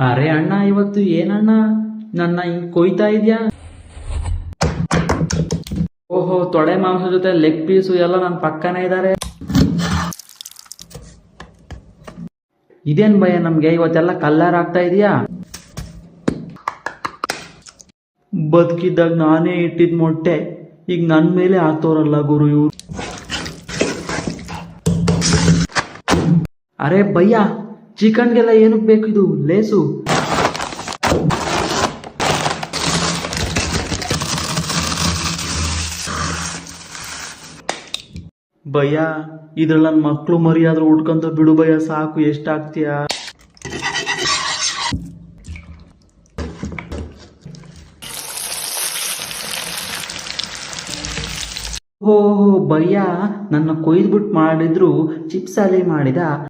ಅರೆ ಅಣ್ಣ, ಇವತ್ತು ಏನಣ್ಣ ನನ್ನ ಹಿಂಗ್ ಕೊಯ್ತಾ ಇದ್ಯಾ? ಓಹೋ, ತೊಡೆ ಮಾಂಸ ಜೊತೆ ಲೆಗ್ ಪೀಸು ಎಲ್ಲ ನನ್ನ ಪಕ್ಕನೇ ಇದ್ದಾರೆ. ಇದೇನ್ ಭಯ ನಮ್ಗೆ ಇವತ್ತೆಲ್ಲ ಕಲ್ಲರ್ ಆಗ್ತಾ ಇದೆಯಾ? ಬದುಕಿದ್ದಾಗ ನಾನೇ ಇಟ್ಟಿದ್ ಮೊಟ್ಟೆ ಈಗ ನನ್ ಮೇಲೆ ಹಾಕ್ತವ್ರಲ್ಲ ಗುರು ಇವ್ರು. ಅರೆ ಭಯ್ಯ, ಚಿಕನ್ಗೆಲ್ಲ ಏನಕ್ಕೆ ಬೇಕು ಇದು ಲೇಸು? ಭಯ್ಯ, ಇದ್ರಲ್ಲಿ ನನ್ನ ಮಕ್ಳು ಮರಿಯಾದ್ರೂ ಉಟ್ಕೊಂತ ಬಿಡು ಭಯ್ಯ, ಸಾಕು. ಎಷ್ಟಾಗ್ತೀಯಾ? ಓಹೋ ಭಯ್ಯ, ನನ್ನ ಕೊಯ್ದ್ಬಿಟ್ಟು ಮಾಡಿದ್ರು ಚಿಪ್ಸ್ ಅಲ್ಲಿ ಮಾಡಿದ